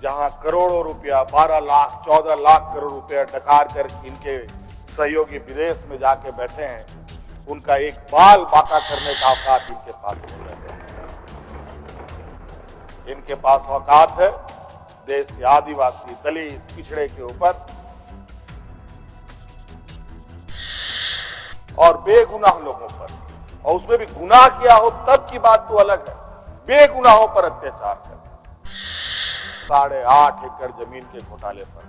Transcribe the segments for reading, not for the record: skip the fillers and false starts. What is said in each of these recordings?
जहां करोड़ों रुपया 12 लाख 14 लाख करोड़ रुपया डकार कर इनके सहयोगी विदेश में जाके बैठे हैं, उनका एक बाल बाका करने का औकात इनके पास नहीं है। इनके पास औकात है देश के आदिवासी, दलित, पिछड़े के ऊपर और बेगुनाह लोगों पर, और उसमें भी गुनाह किया हो तब की बात तो अलग है, बेगुनाहों पर अत्याचार कर 8.5 एकड़ जमीन के घोटाले पर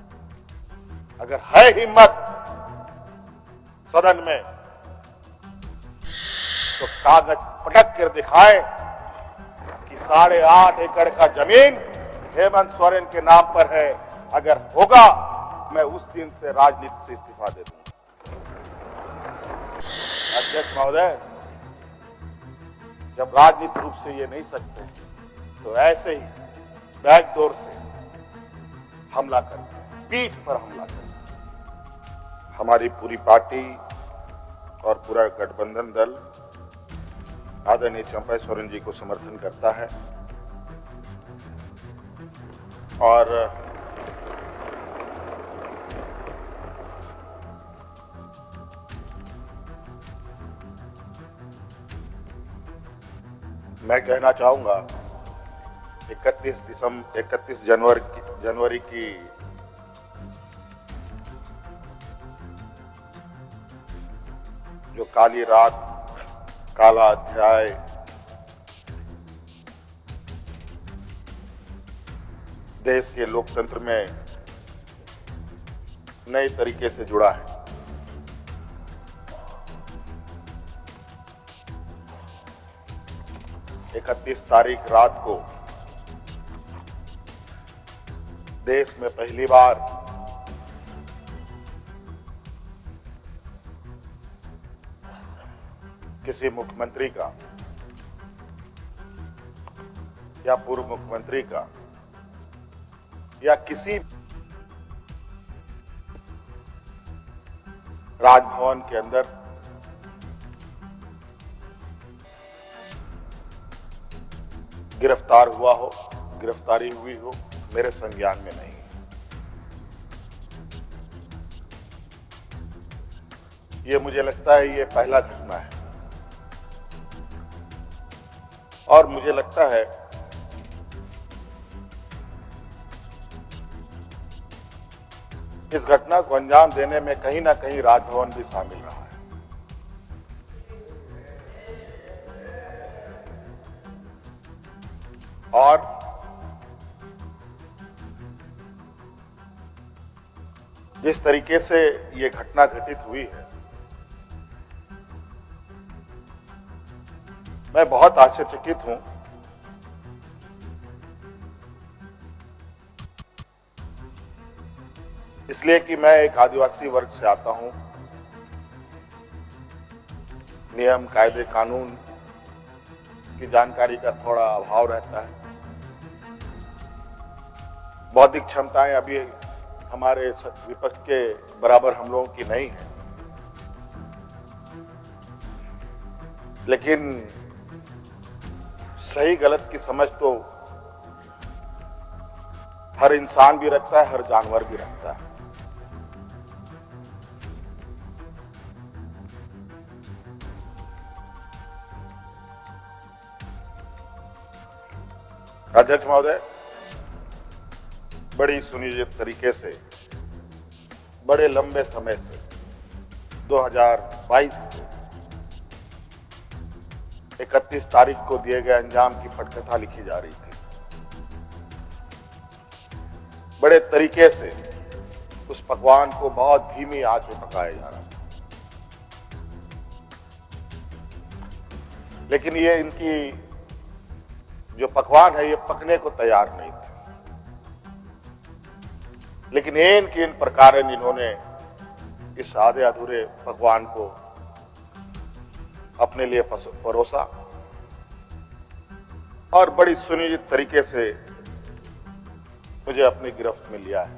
अगर है हिम्मत सदन में तो कागज पटक कर दिखाएं कि 8.5 एकड़ का जमीन हेमंत सोरेन के नाम पर है। अगर होगा मैं उस दिन से राजनीति से इस्तीफा दे दूंगा। अध्यक्ष महोदय, जब राजनीतिक रूप से ये नहीं सकते तो ऐसे ही बैकडोर से हमला करते हैं, पीठ पर हमला करते हैं। हमारी पूरी पार्टी और पूरा गठबंधन दल आदरणीय चंपा सोरेन जी को समर्थन करता है और मैं कहना चाहूंगा 31 जनवरी की जो काली रात, काला अध्याय देश के लोकतंत्र में नए तरीके से जुड़ा है। इकतीस तारीख रात को देश में पहली बार किसी मुख्यमंत्री का या पूर्व मुख्यमंत्री का या किसी राजभवन के अंदर गिरफ्तार हुआ हो, गिरफ्तारी हुई हो, मेरे संज्ञान में नहीं। ये मुझे लगता है ये पहला घटना है और मुझे लगता है इस घटना को अंजाम देने में कहीं ना कहीं राजभवन भी शामिल रहा है। और जिस तरीके से ये घटना घटित हुई है, मैं बहुत आश्चर्यचकित हूं। इसलिए कि मैं एक आदिवासी वर्ग से आता हूं। नियम, कायदे, कानून की जानकारी का थोड़ा अभाव रहता है। बौद्धिक क्षमताएं अभी हमारे विपक्ष के बराबर हम लोगों की नहीं है, लेकिन सही गलत की समझ तो हर इंसान भी रखता है, हर जानवर भी रखता है। अध्यक्ष महोदय, बड़ी सुनियोजित तरीके से, बड़े लंबे समय से 2022 से 31 तारीख को दिए गए अंजाम की पटकथा लिखी जा रही थी। बड़े तरीके से उस पकवान को बहुत धीमी आंच में पकाया जा रहा था, लेकिन ये इनकी जो पकवान है ये पकने को तैयार नहीं थे। लेकिन इन प्रकार इन्होंने इस आधे अधूरे पकवान को अपने लिए परोसा और बड़ी सुनियोजित तरीके से मुझे अपनी गिरफ्त में लिया है।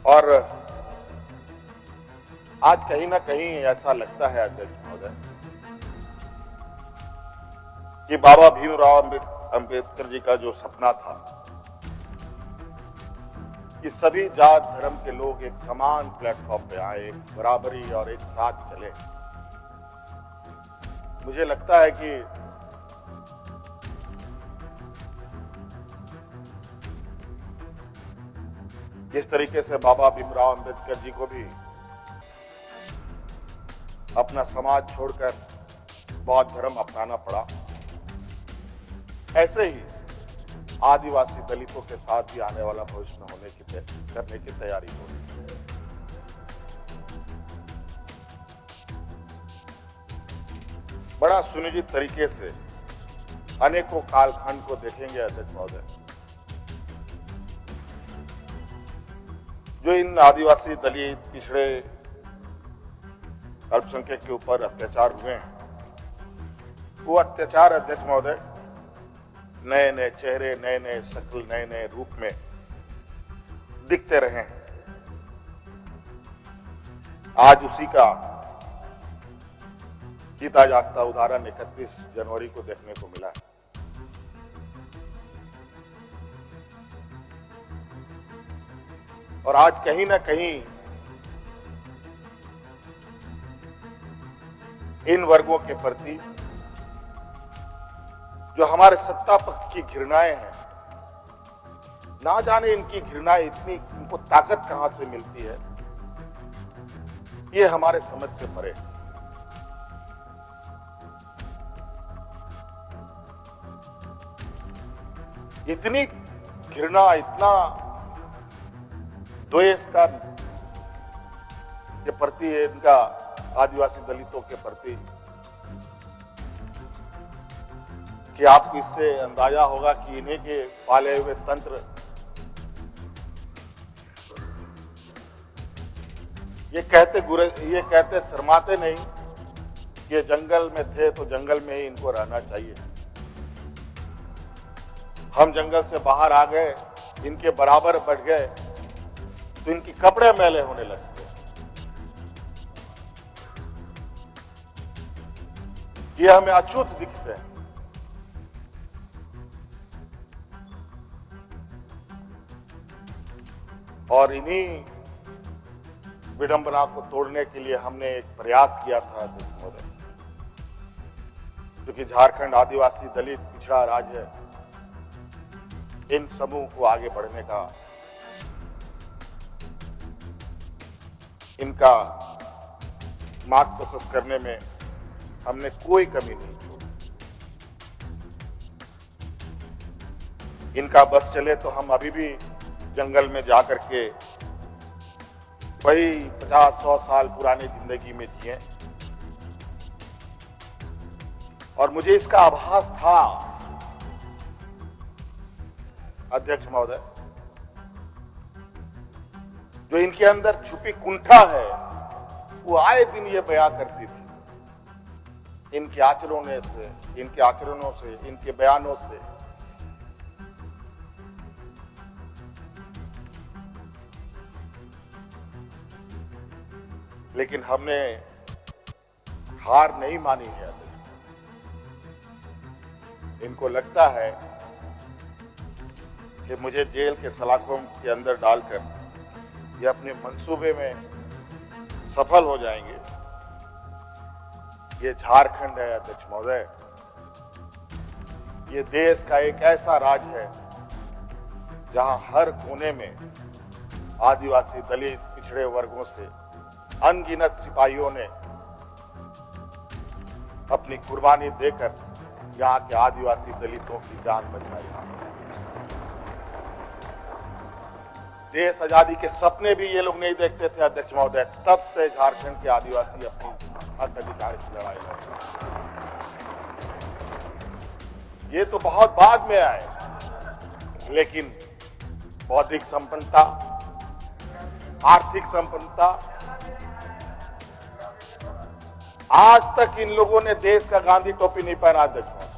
और आज कहीं ना कहीं ऐसा लगता है अध्यक्ष महोदय कि बाबा भीमराव अंबेडकर जी का जो सपना था कि सभी जात धर्म के लोग एक समान प्लेटफॉर्म पे आए, एक बराबरी और एक साथ चले, मुझे लगता है कि जिस तरीके से बाबा भीमराव अंबेडकर जी को भी अपना समाज छोड़कर बौद्ध धर्म अपनाना पड़ा, ऐसे ही आदिवासी दलितों के साथ भी आने वाला भविष्य में करने की तैयारी हो रही है। बड़ा सुनिश्चित तरीके से अनेकों कालखंड को देखेंगे अध्यक्ष महोदय, जो इन आदिवासी दलित पिछड़े अल्पसंख्यक के ऊपर अत्याचार हुए हैं, वो अत्याचार अध्यक्ष महोदय नए नए चेहरे, नए नए शक्ल, नए नए रूप में दिखते रहे। आज उसी का जीता जागता उदाहरण 31 जनवरी को देखने को मिला है। और आज कहीं ना कहीं इन वर्गों के प्रति जो हमारे सत्ता पक्ष की घृणाएं हैं, ना जाने इनकी घृणाएं इतनी, इनको ताकत कहां से मिलती है, ये हमारे समझ से परे है। इतनी घृणा, इतना द्वेष का के प्रति इनका आदिवासी दलितों के प्रति कि आपको इससे अंदाजा होगा कि इन्हीं के पाले हुए तंत्र ये कहते शर्माते नहीं कि ये जंगल में थे तो जंगल में ही इनको रहना चाहिए। हम जंगल से बाहर आ गए, इनके बराबर बढ़ गए तो इनके कपड़े मैले होने लगते। ये हमें अछूत दिखते हैं। और इन्हीं विडंबना को तोड़ने के लिए हमने एक प्रयास किया था अध्यक्ष महोदय, क्योंकि झारखंड आदिवासी दलित पिछड़ा राज्य है, इन समूह को आगे बढ़ने का, इनका मार्ग प्रशस्त करने में हमने कोई कमी नहीं छोड़ी। इनका बस चले तो हम अभी भी जंगल में जाकर के वही 50-100 साल पुरानी जिंदगी में जिए। और मुझे इसका आभास था अध्यक्ष महोदय, जो इनके अंदर छुपी कुंठा है वो आए दिन ये बयां करती थी, इनके आचरणों से, इनके बयानों से। लेकिन हमने हार नहीं मानी है। इनको लगता है कि मुझे जेल के सलाखों के अंदर डालकर ये अपने मंसूबे में सफल हो जाएंगे। ये झारखंड है अध्यक्ष महोदय, ये देश का एक ऐसा राज्य है जहां हर कोने में आदिवासी दलित पिछड़े वर्गों से अनगिनत सिपाहियों ने अपनी कुर्बानी देकर यहाँ के आदिवासी दलितों की जान बचाई। देश आजादी के सपने भी ये लोग नहीं देखते थे अध्यक्ष महोदय, तब से झारखंड के आदिवासी अपनी हक अधिकार की लड़ाई लड़ रहे। ये तो बहुत बाद में आए, लेकिन बौद्धिक संपन्नता, आर्थिक संपन्नता, आज तक इन लोगों ने देश का गांधी टोपी नहीं पहना अध्यक्ष महोदय।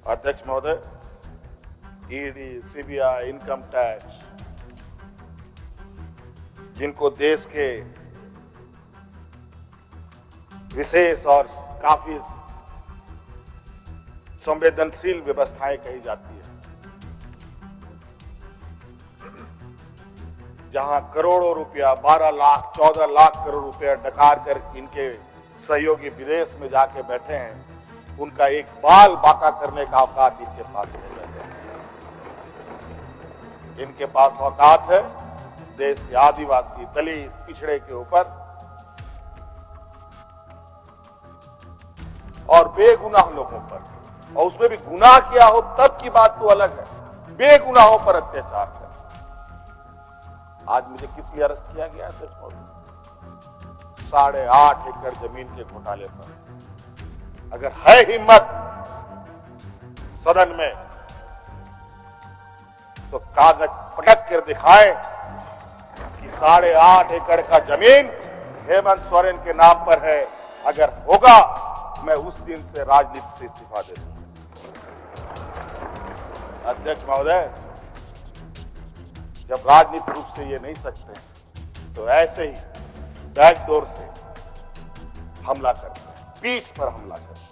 अध्यक्ष महोदय, ईडी, सीबीआई, इनकम टैक्स, जिनको देश के विशेष और काफी संवेदनशील व्यवस्थाएं कही जाती है, जहां करोड़ों रुपया 12 लाख 14 लाख करोड़ रुपया डकार कर इनके सहयोगी विदेश में जाके बैठे हैं, उनका एक बाल बाका करने का औकात इनके पास नहीं रहता। इनके पास औकात है देश के आदिवासी, दलित, पिछड़े के ऊपर और बेगुनाह लोगों पर, और उसमें भी गुनाह किया हो तब की बात तो अलग है, बेगुनाहों पर अत्याचार कर। आज मुझे किस लिए अरेस्ट किया गया है? सच बोलो, 8.5 एकड़ जमीन के घोटाले पर। अगर है हिम्मत सदन में तो कागज पटक कर दिखाएं कि 8.5 एकड़ का जमीन हेमंत सोरेन के नाम पर है। अगर होगा मैं उस दिन से राजनीति से इस्तीफा दे दूंगा। अध्यक्ष महोदय, जब राजनीतिक रूप से ये नहीं सकते तो ऐसे ही बैकडोर से हमला करते हैं, पीठ पर हमला करते हैं।